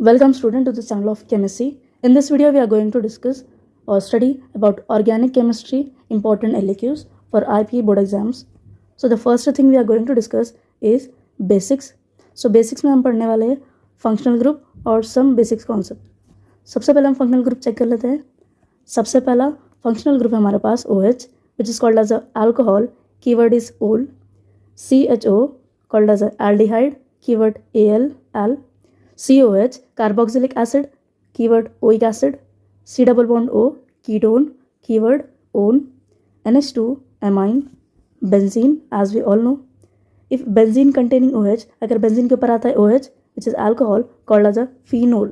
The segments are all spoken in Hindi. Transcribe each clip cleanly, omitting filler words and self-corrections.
Welcome student to the channel of chemistry. In this video we are going to discuss or study about organic chemistry important LQs for IPA board exams. So the first thing we are going to discuss is basics. So basics में हम पढ़ने वाले हैं functional group और some basics concept. सबसे पहले हम functional group चेक कर लेते हैं. सबसे पहला functional group है हमारे पास OH which is called as a alcohol, keyword is ol. CHO called as a aldehyde, keyword al. COH carboxylic acid, keyword oic acid. C double bond O ketone, keyword one. NH2 amine. Benzene as we all know. If benzene containing OH, अगर benzene के ऊपर आता है OH which is alcohol called as a phenol.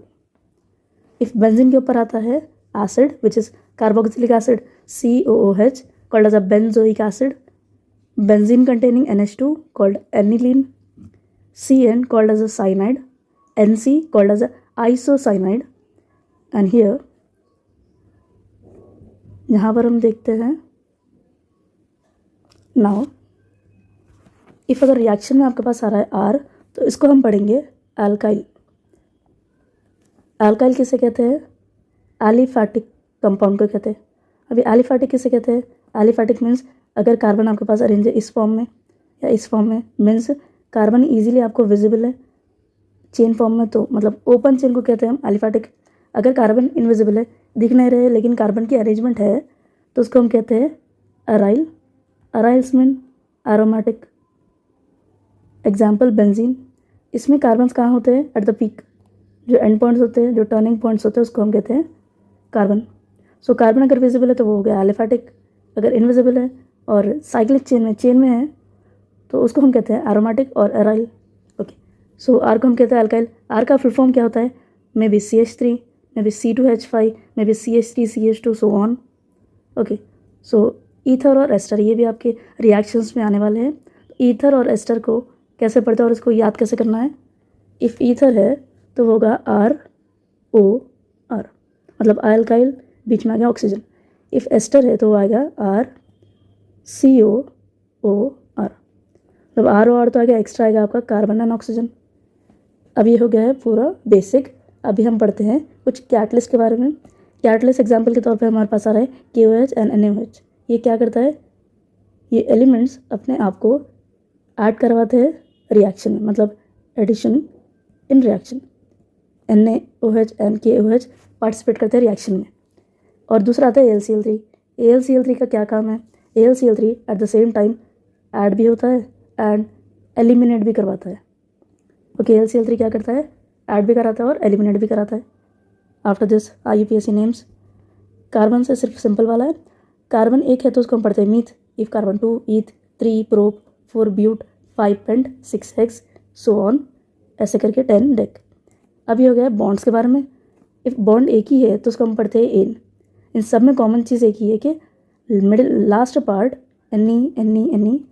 If benzene के ऊपर आता है acid which is carboxylic acid COOH called as a benzoic acid. Benzene containing NH2 called aniline. CN called as a cyanide. NC called as a isocyanide. And here यहाँ पर हम देखते हैं now if अगर रिएक्शन में आपके पास आ रहा है R तो इसको हम पढ़ेंगे अल्काइल. अल्काइल किसे कहते हैं? एलिफैटिक कंपाउंड को कहते हैं. अभी एलिफैटिक किसे कहते हैं? एलिफैटिक मीन्स अगर कार्बन आपके पास अरेंज है इस फॉर्म में या इस फॉर्म में मीन्स कार्बन इजीली आपको विजिबल है चेन फॉर्म में, तो मतलब ओपन चेन को कहते हैं हम एलिफैटिक. अगर कार्बन इनविजिबल है, दिख नहीं रहे लेकिन कार्बन की अरेंजमेंट है तो उसको हम कहते हैं aryl. Aryls mean aromatic. Example benzene. इसमें कार्बन्स कहाँ होते हैं? At the peak. जो एंड पॉइंट्स होते हैं, जो टर्निंग पॉइंट्स होते हैं उसको हम कहते हैं कार्बन. सो कार्बन अगर विजिबल है तो वो हो गया एलिफैटिक. अगर इनविजिबल है और साइक्लिक चेन में है तो उसको हम कहते हैं एरोमेटिक और अराइल. ओके, सो आर को हम कहते हैं अल्काइल. आर का फुल फॉर्म क्या होता है? May be CH3, may be C2H5, may be CH3CH2 so on. Okay, so ether और एस्टर ये भी आपके रिएक्शंस में आने वाले हैं. ईथर और एस्टर को कैसे पढ़ते हैं और इसको याद कैसे करना है? इफ़ ईथर है तो होगा ROR, मतलब अल्काइल बीच में आ गया ऑक्सीजन. इफ़ एस्टर है तो वो आएगा RCOOR, मतलब ROR तो आएगा, एक्स्ट्रा आएगा आपका कार्बन एंड ऑक्सीजन. अब ये हो गया है पूरा बेसिक. अभी हम पढ़ते हैं कुछ कैटलिस्ट के बारे में. कैटलिस्ट एग्जाम्पल के तौर पे हमारे पास आ रहा है KOH एंड NaOH. ये क्या करता है? ये एलिमेंट्स अपने आप को ऐड करवाते हैं रिएक्शन में, मतलब addition in reaction. NaOH and KOH participate करते हैं रिएक्शन में. और दूसरा आता है AlCl3. AlCl3 का क्या काम है? AlCl3 eight the same time add भी होता है एंड एलिमिनेट भी करवाता है. ओके, AlCl3 क्या करता है? ऐड भी कराता है और एलिमिनेट भी कराता है. After this IUPAC names. Carbon से सिर्फ सिंपल वाला है. कार्बन एक है तो उसको हम पढ़ते हैं meth. If carbon 2 eth, 3 prop, 4 but, 5 pent, 6 hex so on, ऐसे करके 10 डेक. अभी हो गया बॉन्ड्स के बारे में. इफ बॉन्ड एक ही है तो उसको हम पढ़ते हैं एन. इन सब में कॉमन चीज़ एक ही है कि middle last part Ni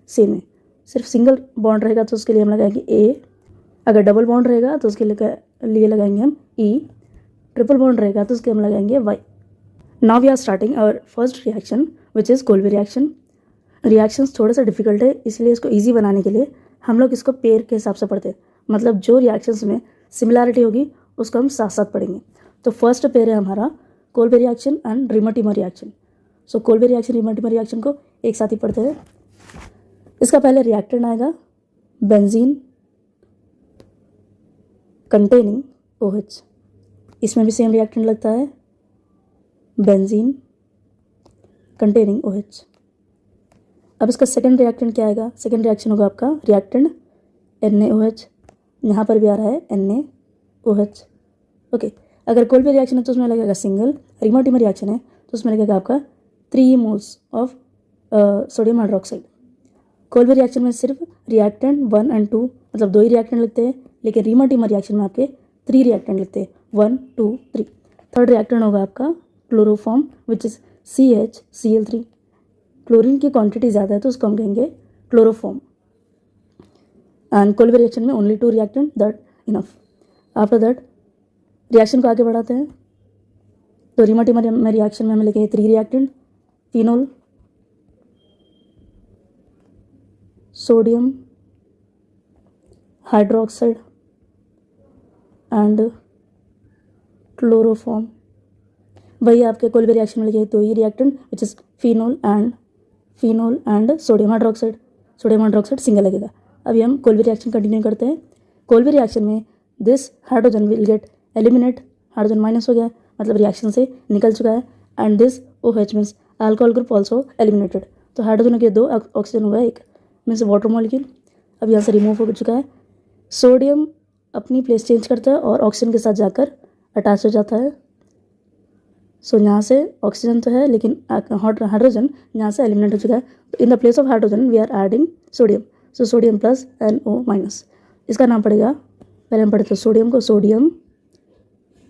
same है. सिर्फ सिंगल बॉन्ड रहेगा तो उसके लिए हम लगाएंगे A. अगर डबल बॉन्ड रहेगा तो उसके लिए लगाएंगे हम E. ट्रिपल बॉन्ड रहेगा तो उसके हम लगाएंगे Y. Now we are starting our first reaction which is Kolbe reaction. Reactions थोड़ा सा डिफिकल्ट है, इसलिए इसको ईजी बनाने के लिए हम लोग इसको पेयर के हिसाब से पढ़ते हैं. मतलब जो रिएक्शंस में सिमिलैरिटी होगी उसको हम साथ साथ पढ़ेंगे. तो फर्स्ट पेयर है हमारा Kolbe reaction and Reimer Tiemann reaction. So Kolbe reaction Reimer Tiemann reaction को एक साथ ही पढ़ते हैं. इसका पहले रिएक्टेंट आएगा बेंजीन कंटेनिंग OH. इसमें भी सेम रिएक्टेंट लगता है बेंजीन कंटेनिंग OH. अब इसका सेकंड रिएक्टेंट क्या आएगा? सेकंड रिएक्शन होगा आपका रिएक्टेंट NaOH. यहाँ पर भी आ रहा है NaOH. ओके, अगर कोल्बी रिएक्शन है तो उसमें लगेगा सिंगल. रिमोटिमर रिएक्शन है तो उसमें लगेगा आपका 3 moles of sodium hydroxide. Kolbe reaction में सिर्फ रिएक्टेंट 1 एंड 2, मतलब 2 ही रिएक्टेंट लगते हैं, लेकिन रिमोटिमर रिएक्शन में आपके 3 रिएक्टेंट लगते हैं, 1 2 3. थर्ड रिएक्टेंट होगा आपका chloroform which is CHCl3. Chlorine की क्वांटिटी ज़्यादा है तो उसको हम कहेंगे क्लोरोफॉर्म. एंड कोल्बी रिएक्शन में only 2 reactant, that enough. After that reaction को आगे बढ़ाते हैं. तो रिमोटिमर में रिएक्शन में हमें लिखेंगे 3 reactant, phenol, sodium hydroxide and chloroform. वही आपके कोई भी रिएक्शन में लिखे तो ये reactant which is phenol and sodium hydroxide single लगेगा। अभी हम कोई भी रिएक्शन कंटिन्यू करते हैं। कोई भी रिएक्शन में this hydrogen will get eliminate, hydrogen minus हो गया मतलब रिएक्शन से निकल चुका है, and this OH means alcohol group also eliminated. तो हाइड्रोजन के 2, ऑक्सीजन हुआ 1 मीन्स वाटर मॉलिक्यूल अब यहाँ से रिमूव हो चुका है। सोडियम अपनी प्लेस चेंज करता है और ऑक्सीजन के साथ जाकर अटैच हो जाता है। सो यहाँ से ऑक्सीजन तो है लेकिन हाइड्रोजन यहाँ से एलिमिनेट हो चुका है। तो in the place of hydrogen we are adding sodium, so sodium plus NO minus. इसका नाम पड़ेगा, पहले हम पढ़े थे सोडियम को, सोडियम,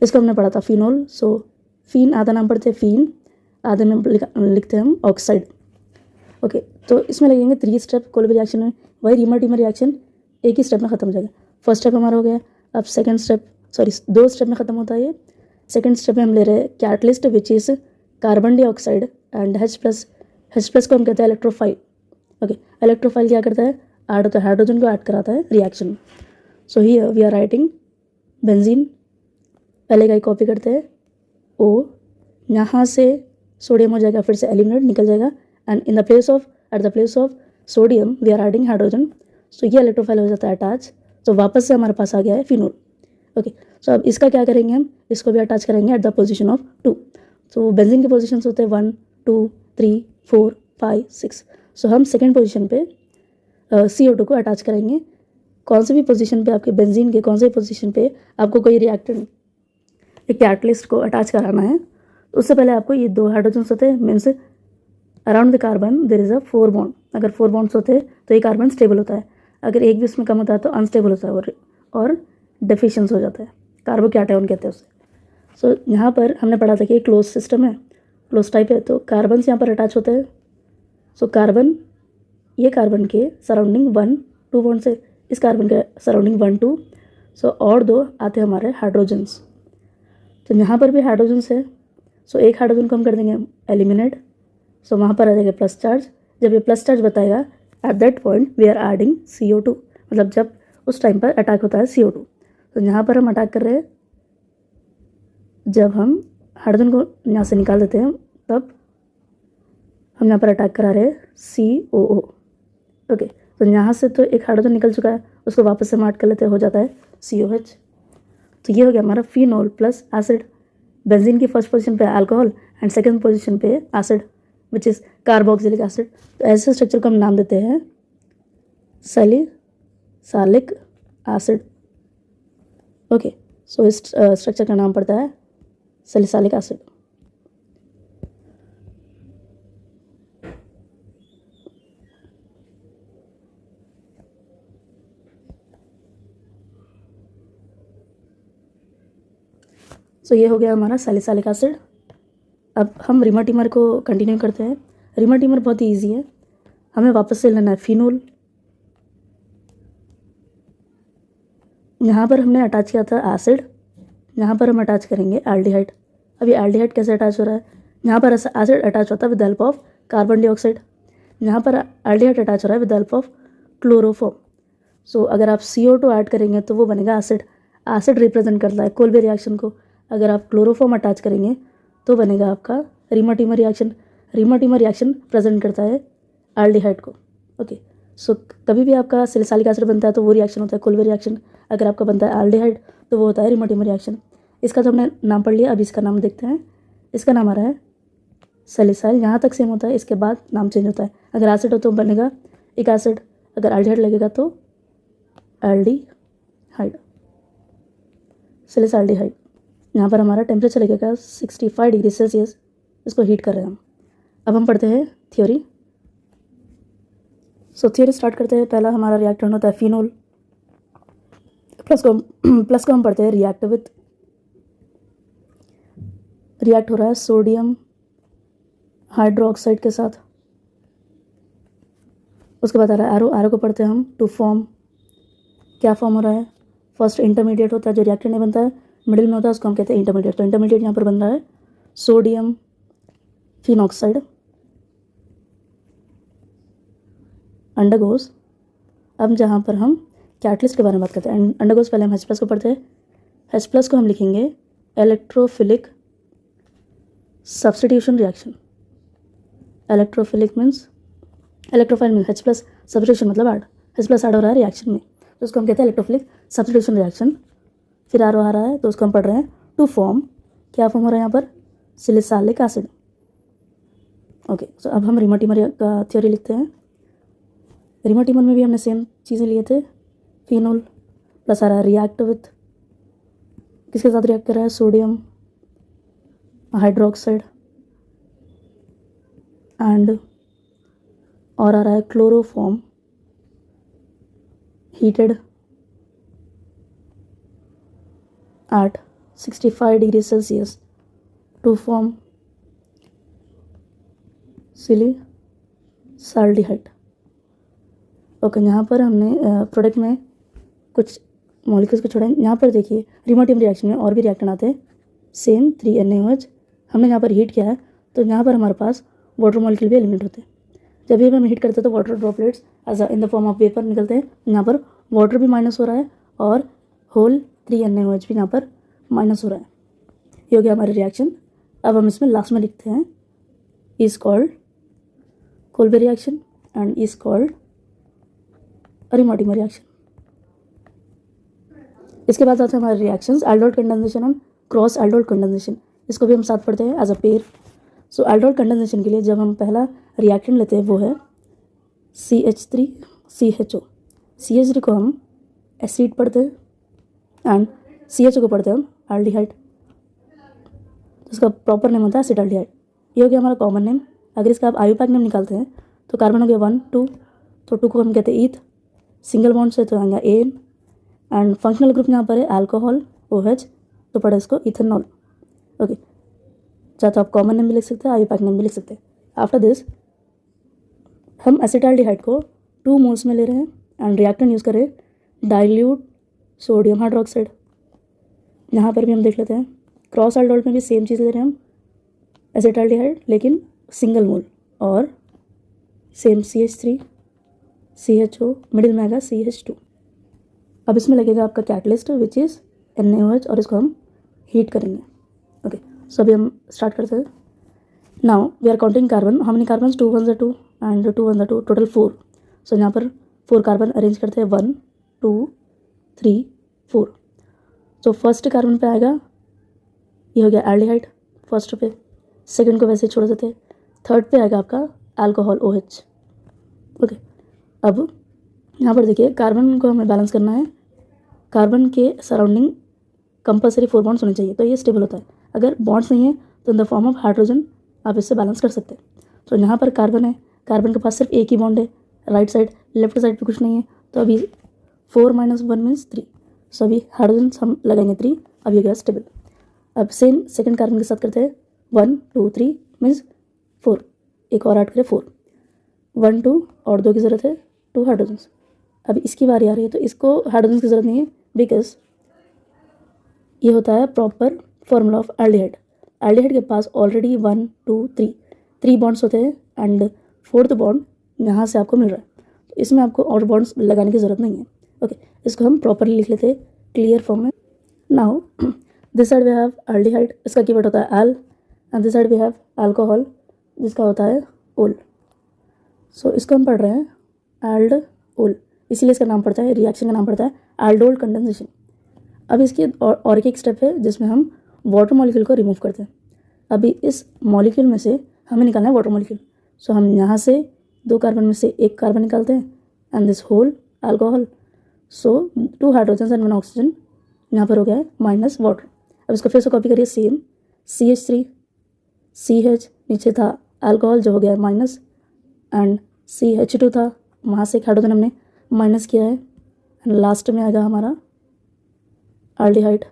इसको हमने पढ़ा था फिनोल। सो फिन आधा नाम पढ़ते हैं फिन, आधे में लिखते हैं हम ऑक्साइड। ओके, तो इसमें लगेंगे 3 स्टेप कोई भी रिएक्शन में। वही रीमर टीमर रिएक्शन एक ही स्टेप में ख़त्म हो जाएगा। फर्स्ट स्टेप हमारा हो गया। अब सेकंड स्टेप, सॉरी 2 स्टेप में ख़त्म होता है ये। सेकंड स्टेप में हम ले रहे हैं catalyst which is carbon dioxide and H plus को हम कहते हैं इलेक्ट्रोफाइल। ओके, इलेक्ट्रोफाइल क्या करता है, ऐड होता है हाइड्रोजन को ऐड कराता है reaction. So here we are writing benzene, पहले का ही कॉपी करते हैं O, यहाँ से सोडियम हो जाएगा फिर से एलिमिनेट निकल जाएगा, and in the place of at the place of sodium we are adding hydrogen. So ये इलेक्ट्रोफाइल हो जाता है अटैच। तो वापस से हमारे पास आ गया है फिनोल। ओके, सो अब इसका क्या करेंगे, हम इसको भी अटैच करेंगे एट द पोजीशन ऑफ 2। तो बेंजीन के पोजीशन होते हैं 1 2 3 4 5 6। सो हम सेकेंड पोजीशन पे CO2 को अटैच करेंगे। कौन से भी पोजीशन पे आपके बेंजीन के कौन से पोजीशन पे आपको कोई रिएक्टेंट एक कैटलिस्ट को अटैच कराना है, तो उससे पहले आपको ये 2 हाइड्रोजन्स होते हैं, means around the carbon there is a 4 bond. अगर 4 बॉन्ड्स होते हैं तो ये कार्बन स्टेबल होता है, अगर एक भी उसमें कम होता है तो अनस्टेबल होता है और डेफिशिएंस हो जाता है, कार्बोकैटायन कहते हैं उसे। सो यहाँ पर हमने पढ़ा था कि एक क्लोज सिस्टम है, क्लोज टाइप है, तो कार्बन यहाँ पर अटैच होते हैं। सो कार्बन, ये कार्बन के सराउंडिंग 1 2 बॉन्ड से इस कार्बन के सराउंडिंग 1 2। सो और 2 आते हैं हमारे हाइड्रोजन्स। तो यहाँ पर भी हाइड्रोजन्स है। सो एक हाइड्रोजन को हम कर देंगे एलिमिनेट। सो वहाँ पर आ जाएगा प्लस चार्ज। जब ये प्लस चार्ज बताएगा at that point we are adding CO2, मतलब जब उस टाइम पर अटैक होता है CO2। तो यहाँ पर हम अटैक कर रहे हैं, जब हम हाइड्रोजन को यहाँ से निकाल देते हैं तब हम यहाँ पर अटैक करा रहे हैं COO। ओके, तो यहाँ से तो एक हाइड्रोजन निकल चुका है, उसको वापस से हम ऐड कर लेते हैं, हो जाता है COH। तो ये हो गया हमारा फिनोल प्लस एसिड। बेंजीन की फर्स्ट पोजीशन पे अल्कोहल एंड सेकंड पोजीशन पे acid which is carboxylic acid. तो ऐसे स्ट्रक्चर को हम नाम देते हैं सैलिसाइलिक एसिड। ओके, सो इस स्ट्रक्चर का नाम पड़ता है सैलिसाइलिक एसिड। सो ये हो गया हमारा सैलिसाइलिक एसिड। अब हम रिमर टीमर को कंटिन्यू करते हैं। रिमर टीमर बहुत ही ईजी है, हमें वापस से लेना है फिनोल। यहाँ पर हमने अटैच किया था एसिड, यहाँ पर हम अटैच करेंगे एल्डिहाइड। अब ये एल्डिहाइड कैसे अटैच हो रहा है, यहाँ पर एसिड अटैच होता है with help of carbon dioxide, यहाँ पर एल्डिहाइड अटैच हो रहा है विद हेल्प ऑफ क्लोरोफॉर्म। सो अगर आप CO2 ऐड करेंगे तो वो बनेगा एसिड। एसिड रिप्रेजेंट करता है कोई भी रिएक्शन को। अगर आप क्लोरोफॉर्म अटैच करेंगे तो बनेगा आपका reamer teamer reaction. Reamer teamer reaction present करता है एल्डिहाइड को। ओके, सो कभी भी आपका सैलिसाइलिक एसिड बनता है तो वो रिएक्शन होता है कोल्वे रिएक्शन। अगर आपका बनता है एल्डिहाइड तो वो होता है रिमर टीमर रिएक्शन। इसका तो हमने नाम पढ़ लिया, अब इसका नाम देखते हैं। इसका नाम आ रहा है सैलिसाइल, यहाँ तक सेम होता है, इसके बाद नाम चेंज होता है। अगर एसिड हो तो बनेगा एक एसिड, अगर एल्डिहाइड लगेगा तो एल्डिहाइड, सैलिसाइल्डिहाइड। यहाँ पर हमारा टेम्परेचर लगेगा 65 डिग्री सेल्सियस, इसको हीट कर रहे हैं हम। अब हम पढ़ते हैं थ्योरी। सो थ्योरी स्टार्ट करते हैं। पहला हमारा रिएक्टेंट होता है फिनोल, प्लस को हम पढ़ते हैं रिएक्ट विथ। रिएक्ट हो रहा है सोडियम हाइड्रोक्साइड के साथ। उसके बाद आ रहा है एरो, एरो को पढ़ते हैं हम टू फॉर्म। क्या फॉर्म हो रहा है, फर्स्ट इंटरमीडिएट होता है जो रिएक्टेंट नहीं बनता है, मिडिल में होता है उसको हम कहते हैं इंटरमीडिएट। तो इंटरमीडिएट यहाँ पर बन रहा है सोडियम फिनॉक्साइड अंडरगोज। अब जहाँ पर हम कैटलिस्ट के बारे में बात करते हैं, अंडरगोज पहले हम H+ को पढ़ते हैं। H+ को हम लिखेंगे electrophilic substitution reaction. Electrophilic means electrophile means H plus, substitution मतलब ऐड, H प्लस ऐड हो रहा है रिएक्शन में, तो उसको हम कहते हैं इलेक्ट्रोफिलिक सब्स्टिट्यूशन रिएक्शन। फिर आर आ रहा है तो उसको हम पढ़ रहे हैं टू फॉर्म, क्या फॉर्म हो रहा है यहाँ पर, सिलिसालिक एसिड। ओके, तो अब हम रिमोटिमर का थ्योरी लिखते हैं। रिमोटिमर में भी हमने सेम चीज़ें लिए थे, फिनोल प्लस आ रहा है रिएक्ट विथ, किसके साथ रिएक्ट कर रहा है, सोडियम हाइड्रोक्साइड एंड और आ रहा है chloroform heated at 65 degree Celsius to form salicylaldehyde. Okay, यहाँ पर हमने प्रोडक्ट में कुछ मॉलिक्यूल्स को छोड़ा है। यहाँ पर देखिए रिमोटिम रिएक्शन में और भी रिएक्टेंट आते हैं, सेम 3NaOH हमने यहाँ पर हीट किया है, तो यहाँ पर हमारे पास वाटर मॉलिक्यूल भी एलिमिनेट होते हैं। जब भी हम हीट करते हैं तो water droplets as in the form of vapour निकलते हैं, यहाँ पर वाटर भी माइनस हो रहा है और होल 3NaOH भी यहाँ पर माइनस हो रहा है। ये हो गया हमारी रिएक्शन। अब हम इसमें लास्ट में लिखते हैं is called Kolbe reaction and is called Reimer Tiemann reaction. इसके बाद आते हैं हमारे reactions, aldol condensation and cross aldol condensation. इसको भी हम साथ पढ़ते हैं as a pair. So aldol condensation के लिए जब हम पहला रिएक्टेंट लेते हैं वो है CH3CHO। CH3 को हम एसिड पढ़ते हैं एंड CHO को पढ़ते हैं हम एल्डिहाइड, इसका प्रॉपर नेम होता है एसिटाल्डिहाइड। ये हो गया हमारा कॉमन नेम। अगर इसका आप आयुपैक नेम निकालते हैं तो कार्बन हो गया 1 2, तो 2 को हम कहते हैं ईथ, सिंगल बॉन्ड से तो आएगा AN एंड फंक्शनल ग्रुप यहाँ पर है अल्कोहल OH, तो पढ़े इसको इथेनॉल। ओके, चाहे तो आप कॉमन नेम भी लिख सकते हैं, आयुपैक नेम भी लिख सकते हैं। आफ्टर दिस हम एसिटाल्डिहाइड को 2 मोल्स में ले रहे हैं एंड रिएक्टेंट यूज़ करें डाइल्यूट सोडियम हाइड्रोक्साइड। यहाँ पर भी हम देख लेते हैं क्रॉस एल्डोल में भी सेम चीज़ ले रहे हैं हम एसिटाल्डिहाइड, लेकिन सिंगल मोल और सेम CH3CHO, मिडिल में आएगा CH2। अब इसमें लगेगा आपका कैटलिस्ट विच इज़ NaOH और इसको हम हीट करेंगे। ओके, सो अभी हम स्टार्ट करते हैं। Now we are counting carbon, how many carbon, 2 1 2 and 2 1 2, total 4। So यहाँ पर 4 कार्बन अरेंज करते हैं, 1 2 3 4। तो फर्स्ट कार्बन पे आएगा, ये हो गया एल्डिहाइड फर्स्ट पे, सेकंड को वैसे छोड़ देते, थर्ड पे आएगा आपका अल्कोहल OH। ओके, अब यहाँ पर देखिए कार्बन को हमें बैलेंस करना है, कार्बन के सराउंडिंग कंपलसरी 4 बॉन्ड्स होने चाहिए, तो ये स्टेबल होता है। अगर बॉन्ड्स नहीं है तो in the form of hydrogen आप इससे बैलेंस कर सकते हैं। तो यहाँ पर कार्बन है, कार्बन के पास सिर्फ एक ही बॉन्ड है, राइट साइड, लेफ्ट साइड पे कुछ नहीं है, तो अभी 4 - 1 मीन्स 3, सो अभी हाइड्रोजन हम लगाएंगे 3, अब ये गया स्टेबल। अब सेम सेकंड कार्बन के साथ करते हैं, 1 2 3 मीन्स 4, एक और ऐड करें 4, 1 2 और 2 की ज़रूरत है, 2 हाइड्रोजन्स। अब इसकी बारी आ रही है तो इसको हाइड्रोजन की ज़रूरत नहीं है बिकॉज ये होता है proper formula of aldehyde. Aldehyde के पास ऑलरेडी 1 2 3 बॉन्ड्स होते हैं एंड 4th बॉन्ड यहाँ से आपको मिल रहा है, तो इसमें आपको और बॉन्ड्स लगाने की ज़रूरत नहीं है। ओके, इसको हम प्रॉपरली लिख लेते हैं क्लियर फॉर्म में। Now this side we have aldehyde, इसका कीवर्ड होता है al, and this side we have alcohol जिसका होता है ओल। सो इसको हम पढ़ रहे हैं एल्ड ओल, इसीलिए इसका नाम पड़ता है, रिएक्शन का नाम पड़ता है एल्डोल कंडेंसेशन। अब इसकी और एक स्टेप है जिसमें हम वाटर मॉलिक्यूल को रिमूव करते हैं। अभी इस मॉलिक्यूल में से हमें निकालना है वाटर मॉलिक्यूल, सो हम यहाँ से 2 कार्बन में से एक कार्बन निकालते हैं and this whole alcohol, so 2 hydrogen and 1 oxygen, यहाँ पर हो गया है माइनस वाटर। अब इसको फिर से कॉपी करिए, सेम CH3 CH नीचे था अल्कोहल जो हो गया है माइनस, एंड CH2 था, वहाँ से एक हाइड्रोजन हमने माइनस किया है, एंड लास्ट में आएगा हमारा एल्डिहाइड।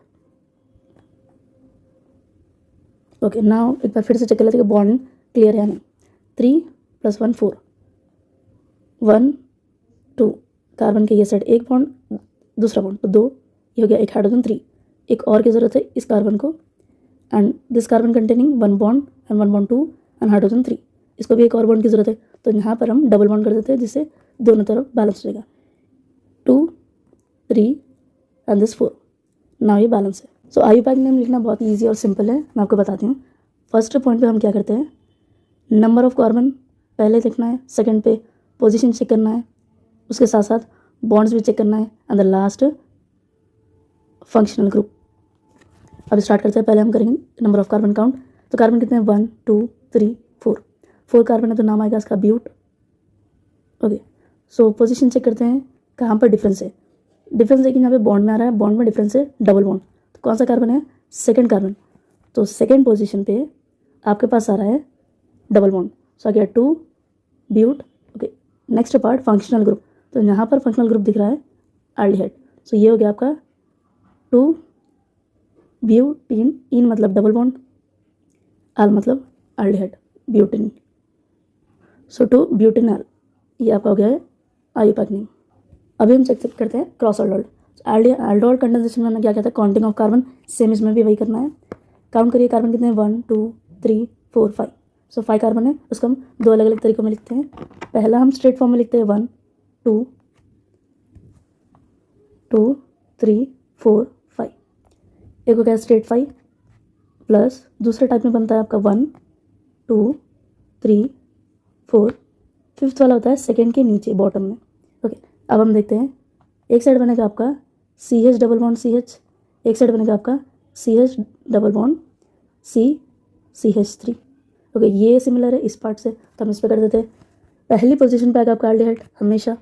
ओके, नाउ एक बार फिर से चेक कर लेते हैं कि बॉन्ड क्लियर है नहीं। 3 + 1 4, 1 2 कार्बन के ये साइड एक बॉन्ड, दूसरा बॉन्ड तो 2, ये हो गया एक हाइड्रोजन 3, एक और की ज़रूरत है इस कार्बन को, and this carbon containing 1 bond and 1 bond 2 and hydrogen 3, इसको भी एक और बॉन्ड की ज़रूरत है, तो यहाँ पर हम डबल बॉन्ड कर देते हैं जिससे दोनों तरफ बैलेंस हो जाएगा, 2 3 एंड दिस 4, नाउ ये बैलेंस है। सो IUPAC नेम लिखना बहुत ही ईजी और सिंपल है, मैं आपको बताती हूँ। फर्स्ट पॉइंट पे हम क्या करते हैं, नंबर ऑफ कार्बन पहले लिखना है, सेकंड पे पोजीशन चेक करना है, उसके साथ साथ बॉन्ड्स भी चेक करना है, and the last functional group. अब स्टार्ट करते हैं, पहले हम करेंगे नंबर ऑफ कार्बन काउंट। तो कार्बन कितने हैं, 1 2 3 4, 4 कार्बन है तो नाम आएगा इसका but. Okay, so position check करते हैं कहाँ पर डिफरेंस है। डिफरेंस देखिए यहाँ पे बॉन्ड में आ रहा है, बॉन्ड में डिफरेंस है डबल बॉन्ड, तो कौन सा कार्बन है, सेकंड कार्बन, तो सेकंड पोजीशन पे आपके पास आ रहा है डबल बॉन्ड, सो आ गया 2 but. Okay, next part functional group, तो यहाँ पर फंक्शनल ग्रुप दिख रहा है एल्डिहाइड, सो ये हो गया आपका 2 ब्यूटीन, इन मतलब डबल बॉन्ड, आल मतलब एल्डिहाइड ब्यूटिन, सो 2 ब्यूटेनॉल, ये आपका हो गया है IUPAC नेम। अभी हम चेक करते हैं क्रॉस aldol। aldol कंडेंसेशन में हमने क्या कहता है, काउंटिंग ऑफ कार्बन, सेम इसमें भी वही करना है। काउंट करिए कार्बन कितने हैं, 1 2 3 4 5, सो 5 कार्बन है, उसको हम दो अलग अलग तरीकों में लिखते हैं। पहला हम स्ट्रेट फॉर्म में लिखते हैं 1 2 2 3 4 5, एक हो गया स्ट्रेट 5, प्लस दूसरे टाइप में बनता है आपका 1 2 3 4, फिफ्थ वाला होता है सेकेंड के नीचे बॉटम में। ओके, अब हम देखते हैं, एक साइड बनेगा आपका CH डबल बॉन्ड CH, एक साइड बनेगा आपका CH double bond CH3। Okay, ये सिमिलर है इस पार्ट से, तो हम इस पर कर देते हैं। पहली पोजीशन पे आएगा आपका एल्डिहाइड हमेशा,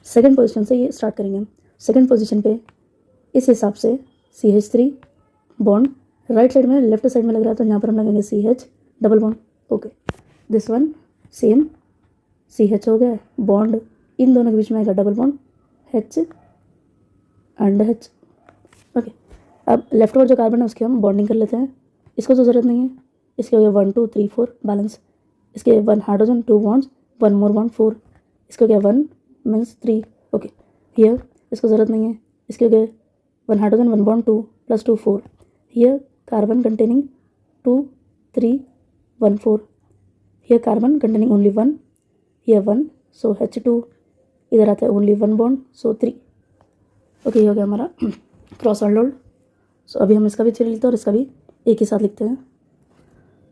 सेकंड पोजीशन से ये स्टार्ट करेंगे हम। सेकंड पोजीशन पे इस हिसाब से CH3 बॉन्ड, राइट साइड में लेफ्ट साइड में लग रहा है तो यहाँ पर हम लगेंगे CH double bond. Okay, this one same CH हो गया बॉन्ड, इन दोनों के बीच में आएगा double bond H and H। Okay, अब लेफ्ट ओवर जो कार्बन है उसकी हम बॉन्डिंग कर लेते हैं, इसको तो ज़रूरत नहीं है, इसके हो गया 1 2 3 4 बैलेंस, इसके 1 हाइड्रोजन 2 बॉन्ड्स 1 मोर बॉन्ड 4, इसके हो गया 1 मीन्स 3। ओके, हियर इसको ज़रूरत नहीं है, इसके हो गए 1 hydrogen 1 bond 2 plus 2 4, here carbon containing 2 3 1 4, here carbon containing only 1, here 1, so H2, इधर आता है ओनली 1 बॉन्ड, सो 3। ओके, ये हो गया हमारा क्रॉस aldol। सो अभी हम इसका भी थ्योरी लिखते हैं और इसका भी एक ही साथ लिखते हैं।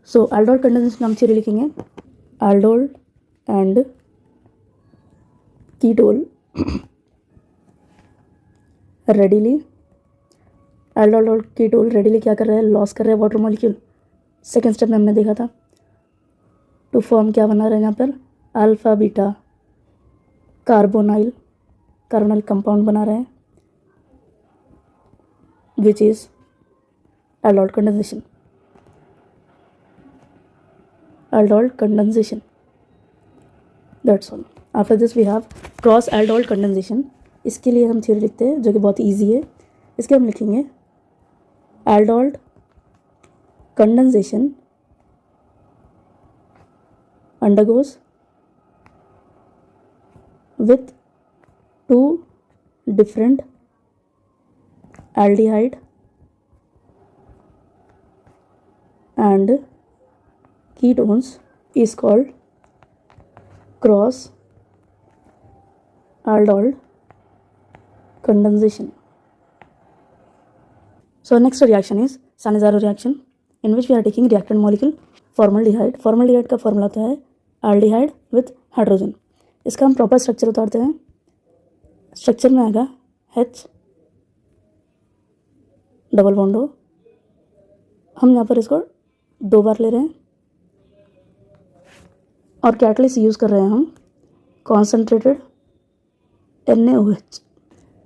सो aldol कंडेंसेशन हम थ्योरी लिखेंगे, aldol and ketol readily, aldol और कीटोल रेडिली क्या कर रहे हैं, लॉस कर रहे हैं वाटर मॉलिक्यूल। सेकेंड स्टेप में हमने देखा था टू फॉर्म क्या बना रहे हैं यहाँ पर, अल्फा बीटा कार्बोनाइल कंपाउंड बना रहे हैं, which is aldol condensation। That's all. After this we have cross aldol condensation, इसके लिए हम थ्योरी लिखते हैं जो कि बहुत ईजी है। इसके हम लिखेंगे aldol condensation undergoes with 2 different aldehyde and ketones is called cross aldol condensation. So next reaction is Sanizaro reaction, in which we are taking reactant molecule formaldehyde। formaldehyde का फॉर्मूला होता है aldehyde with hydrogen। इसका हम प्रॉपर स्ट्रक्चर उतारते हैं, स्ट्रक्चर में आएगा H डबल बॉन्ड हो, हम यहाँ पर इसको 2 बार ले रहे हैं और कैटलिस्ट यूज़ कर रहे हैं हम कॉन्सेंट्रेटेड NaOH।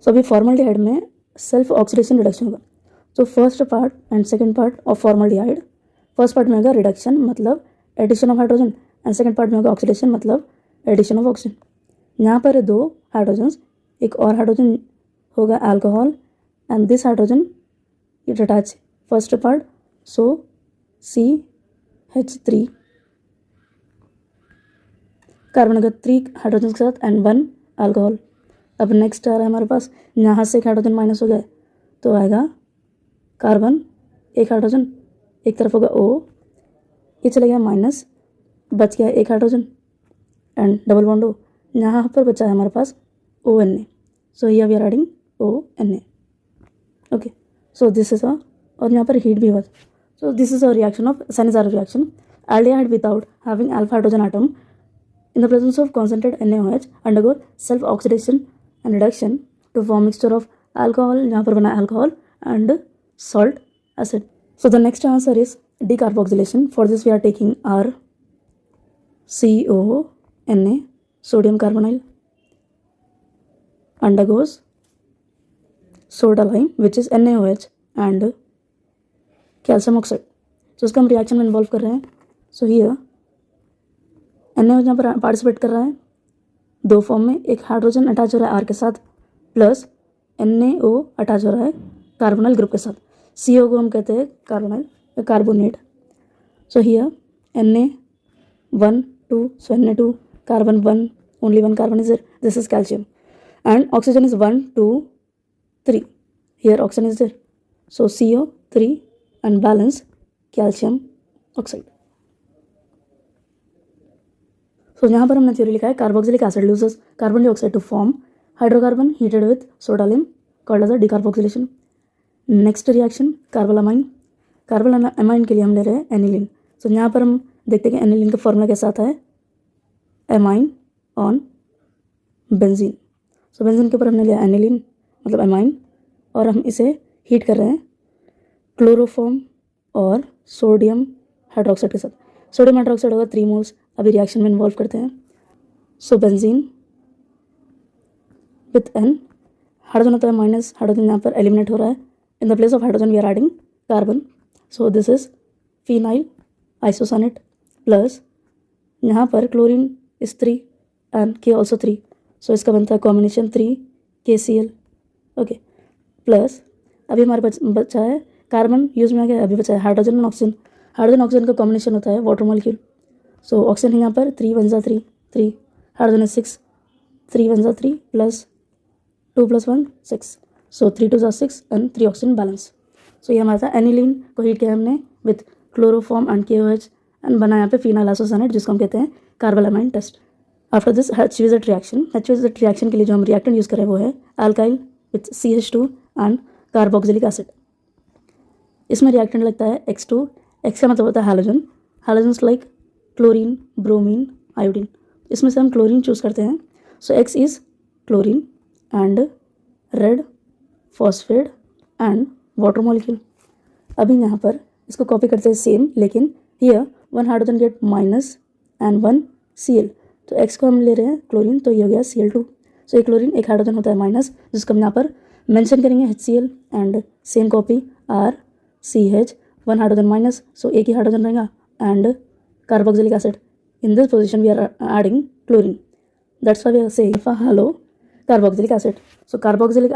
सो अभी फॉर्मल्डिहाइड में सेल्फ ऑक्सीडेशन रिडक्शन होगा, तो first part and second part of formaldehyde, first part में होगा रिडक्शन मतलब addition of hydrogen, and second part में होगा ऑक्सीडेशन मतलब एडिशन ऑफ ऑक्सीजन। यहाँ पर है 2 हाइड्रोजन्स, एक और हाइड्रोजन होगा alcohol, and this hydrogen it attach first part, so CH3 carbon होगा 3 हाइड्रोजन के साथ एंड 1 अल्कोहल। अब नेक्स्ट आ रहा है हमारे पास, यहाँ से एक हाइड्रोजन माइनस हो गया तो आएगा कार्बन, एक हाइड्रोजन एक तरफ होगा O, ये चला गया माइनस, बच गया एक hydrogen and double bond O, यहाँ पर बचा है हमारे पास ONA, so here we are adding ONA। Okay, so this is और यहाँ पर हीट भी हुआ. So this is a reaction of Sanizaru reaction. Aldehyde without having alpha hydrogen atom in the presence of concentrated NaOH undergo self oxidation and reduction to form mixture of alcohol, यहाँ पर बना alcohol and salt acid. So the next answer is decarboxylation. For this we are taking RCONA, sodium carbonyl, undergoes soda lime which is NaOH and calcium oxide. So इसका हम रिएक्शन में इन्वॉल्व कर रहे हैं. सो हियर NaOH यहाँ पर पार्टिसिपेट कर रहा है दो फॉर्म में. एक हाइड्रोजन अटैच हो रहा है आर के साथ प्लस NaO अटैच हो रहा है कार्बोनाइल ग्रुप के साथ. CO को हम कहते हैं carbonyl carbonate. So here Na1 2 so Na2 carbon 1 only one carbon is there. This is calcium and oxygen is 1 2 3. Here oxygen is there. So CO3 and balance calcium oxide. So यहाँ पर हमने थ्योरी लिखा है carboxylic acid loses carbon dioxide to form hydrocarbon heated with soda lime called as a decarboxylation. Next reaction carbylamine. Carbylamine के लिए हम ले रहे हैं एनिलीन. सो यहाँ पर हम देखते हैं कि एनिलीन का फॉर्मूला कैसा आता है amine on benzene. So benzene के ऊपर हमने लिया एनिलीन मतलब एमाइन और हम इसे हीट कर रहे हैं क्लोरोफॉर्म और सोडियम हाइड्रोक्साइड के साथ. सोडियम हाइड्रोक्साइड होगा 3 मोल्स. अभी रिएक्शन में इन्वॉल्व करते हैं. सो बेंजीन विथ एन हाइड्रोजन होता है माइनस हाइड्रोजन यहाँ पर एलिमिनेट हो रहा है. In the place of hydrogen we are adding carbon. So this is phenyl isocyanate plus यहाँ पर chlorine is 3 and K also 3. सो इसका बनता है कॉम्बिनेशन 3 KCl. ओके प्लस अभी हमारे पास बचा है कार्बन यूज में आ गया. अभी बचा है हाइड्रोजन और ऑक्सीजन. हाइड्रोजन ऑक्सीजन का कॉम्बिनेशन होता है वाटर मॉलिक्यूल. सो ऑक्सीजन है यहाँ पर 3 1 3 3 हाइड्रोजन है 6 3 1 3 plus 2 + 1 6. So 3 2 6 and 3 oxygen balance. So ये हमारा था एनिलीन को हीट किया हमने with chloroform and KOH and बना यहाँ पे फिनाइल आइसोसानेट जिसको हम कहते हैं carbylamine test. After this HVZ reaction. HVZ reaction के लिए जो हम रिएक्टेंट यूज़ करें वो है alkyl with CH2 and carboxylic acid. इसमें रिएक्टेंट लगता है X2. X का मतलब होता है halogen. Halogens like chlorine bromine iodine. इसमें से हम क्लोरीन चूज़ करते हैं. सो X is chlorine and red phosphate and water molecule. अभी यहाँ पर इसको कॉपी करते हैं सेम लेकिन here 1 hydrogen get minus and 1 Cl. तो X को हम ले रहे हैं क्लोरीन तो ये हो गया Cl2. सो एक क्लोरीन एक हाइड्रोजन होता है माइनस जिसको हम यहाँ पर मेंशन करेंगे HCl and same copy RCH 1 hydrogen minus. So एक ही हाइड्रोजन रहेगा and carboxylic acid. In this position we are adding chlorine. That's why we are saying alpha halo carboxylic acid. So carboxylic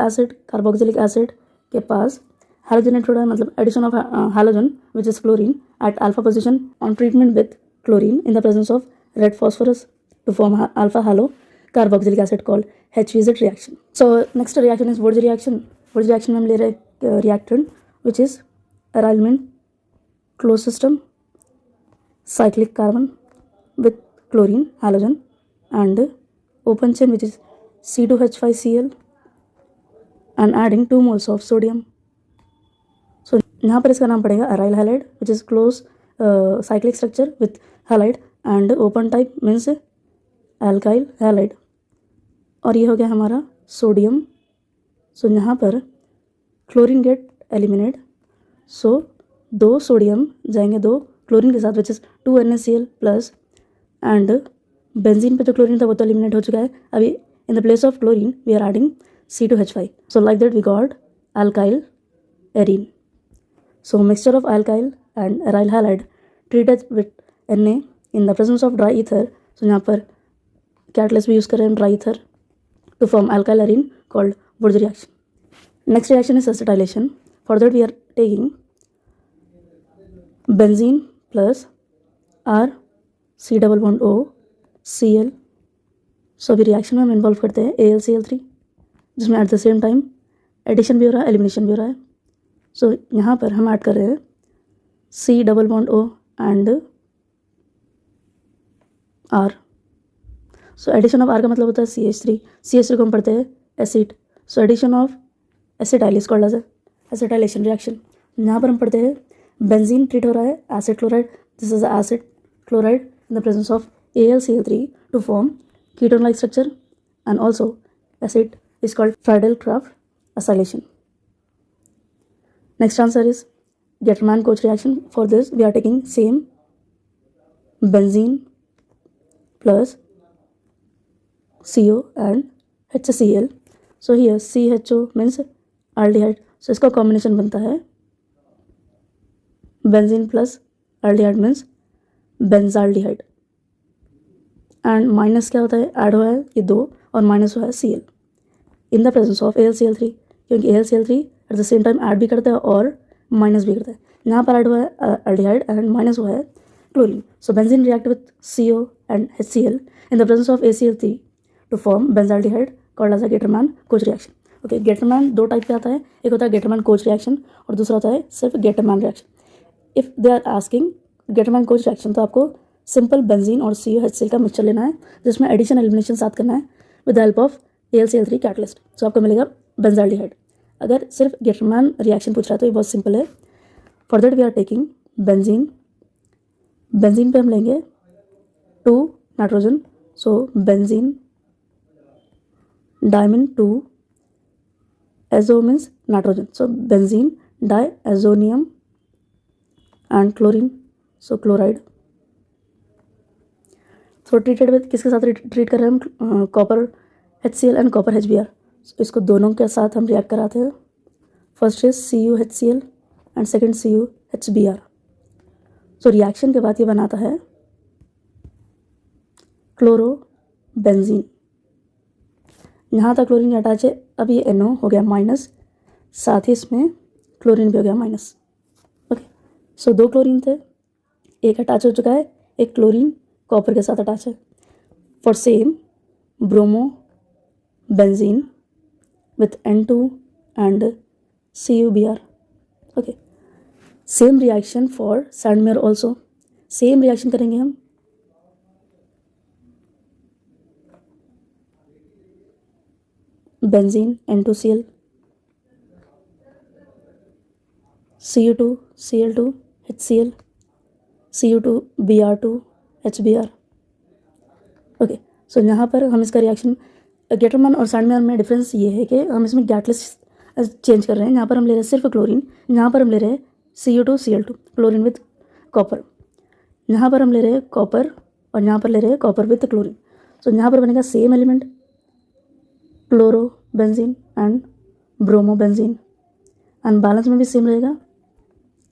acid के पास हाइड्रोजनेट हो रहा है मतलब addition of hydrogen which is chlorine at alpha position on treatment with chlorine in the presence of red phosphorus to form alpha halo carboxylic acid called HVZ reaction. So next reaction is Wurtz reaction. Wurtz reaction में हम ले रहे हैं reactant which is aryl closed system cyclic carbon with chlorine halogen and open chain which is C2H5Cl and adding 2 moles of sodium. So यहाँ पर इसका नाम पड़ेगा aryl halide which is close cyclic structure with halide and open type means alkyl halide. और ये हो गया हमारा सोडियम. सो यहाँ पर क्लोरीन गेट एलिमिनेट. सो 2 सोडियम जाएंगे 2 क्लोरीन के साथ which is 2 NaCl plus and benzene पे जो क्लोरीन था वो तो एलिमिनेट हो चुका है. अभी in the place of chlorine we are adding C2H5. So like that we got alkyl arene. So mixture of alkyl and aryl halide treated with Na in the presence of dry ether. So यहाँ पर कैटलिस्ट भी यूज़ कर रहे हैं dry ether to form alkyl arene called Wurtz reaction. Next reaction is acetylation. For that we are taking benzene plus RC≡O Cl. So अभी रिएक्शन में हम इन्वॉल्व करते हैं AlCl3 जिसमें at the same time addition भी हो रहा है एलिमिनेशन भी हो रहा है. सो यहाँ पर हम ऐड कर रहे हैं C≡O and R. So addition of R का मतलब होता है CH3. CH3 को हम पढ़ते हैं acid. So addition of acetyl is called as acetylation reaction. यहाँ पर हम पढ़ते हैं बेंजीन ट्रीट हो रहा है acid chloride, this is acid chloride in the presence of AlCl3 to form ketone like structure and also acid is called Friedel-Crafts acylation. Next answer is Getterman-Koch reaction. For this we are taking same benzene plus CO and HCl. So here CHO means aldehyde. So इसका combination बनता है benzene plus aldehyde means benzaldehyde. And minus क्या होता है, ऐड हुआ है ये दो और माइनस हुआ है Cl in the presence of AlCl3, क्योंकि AlCl3 eight the same time add भी करता है और माइनस भी करता है। यहाँ पर ऐड हुआ है एल्डिहाइड एंड माइनस हुआ है chlorine. So benzene react with CO and HCl in the presence of AlCl3 to form benzaldehyde called as a Gattermann Koch reaction. Okay, Gattermann दो टाइप का आता है, एक होता है गेटरमैन-कोच रिएक्शन और दूसरा होता है सिर्फ Gattermann reaction. If they are asking Gattermann Koch reaction तो आपको सिंपल बेंजीन और COHCl का मिक्सचर लेना है जिसमें एडिशन एलिमिनेशन साथ करना है with the help of AlCl3 catalyst. So आपको मिलेगा बेंजाल्डिहाइड। अगर सिर्फ गेटरमैन रिएक्शन पूछ रहा है तो ये बहुत सिंपल है। For that we are taking benzene, benzene पे हम लेंगे 2 nitrogen, so benzene diamine 2 azo means nitrogen, so benzene diazonium and chlorine, so chloride. So treated with किसके साथ ट्रीट कर रहे हैं हम, copper HCl and copper HBr। इसको दोनों के साथ हम रिएक्ट कराते हैं। First is CuHCl and second CuHBr। So reaction के बाद ये बनाता है क्लोरोबेंजीन। यहाँ तक क्लोरीन अटैच है, अब ये NO हो गया माइनस, साथ ही इसमें क्लोरीन भी हो गया माइनस। ओके, सो दो क्लोरीन थे, एक अटैच हो चुका है, एक क्लोरीन कॉपर के साथ अटैच है। For same bromo benzene with N2 and CuBr. Okay, same reaction for Sandmeyer also. Same reaction करेंगे हम। Benzene N2Cl, Cu2 Cl2 HCl, Cu2 Br2 HBr। Okay, so यहाँ पर हम इसका रिएक्शन गेटरमैन और सैंडमेयर में डिफरेंस ये है कि हम इसमें कैटलिस्ट चेंज कर रहे हैं। यहाँ पर हम ले रहे हैं सिर्फ क्लोरीन, यहाँ पर हम ले रहे हैं Cu2 Cl2 chlorine with copper, यहाँ पर हम ले रहे हैं कॉपर और यहाँ पर ले रहे हैं कॉपर विद क्लोरीन। सो यहाँ पर बनेगा same element chlorobenzene and bromobenzene and balance में भी सेम रहेगा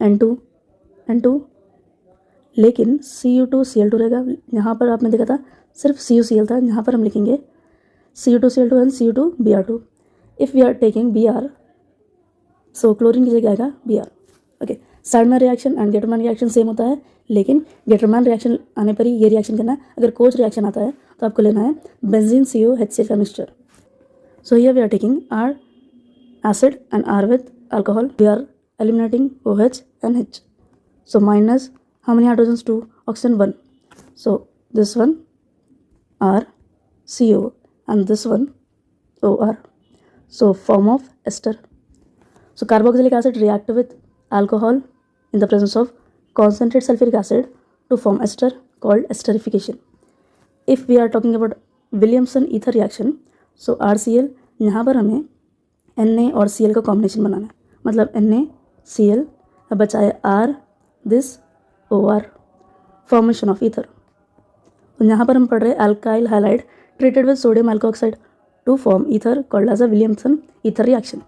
N2, लेकिन Cu2 Cl2 रहेगा। यहाँ पर आपने देखा था सिर्फ CuCl था, यहाँ पर हम लिखेंगे Cu2 Cl2 and Cu2 Br2। If we are taking Br, so chlorine की जगह आएगा Br। Okay, Sandmeyer reaction and Gattermann reaction same होता है, लेकिन गेटरमैन रिएक्शन आने पर ही ये रिएक्शन करना है। अगर कोच रिएक्शन आता है तो आपको लेना है बेंजीन COHCl का mixture. So here we are taking R acid and R with alcohol, we are eliminating OH and H। So minus how many hydrogens? 2, oxygen 1, so this one R CO and this one OR, so form of ester। So carboxylic acid react with alcohol in the presence of concentrated sulfuric acid to form ester called esterification। If we are talking about Williamson ether reaction, so RCl, यहाँ पर हमें Na और Cl का कॉम्बिनेशन बनाना है, मतलब NaCl, अब बचा है R this OR, formation of ether. और यहाँ पर हम पढ़ रहे हैं alkyl halide treated with sodium alkoxide to form ether called as a Williamson ether reaction.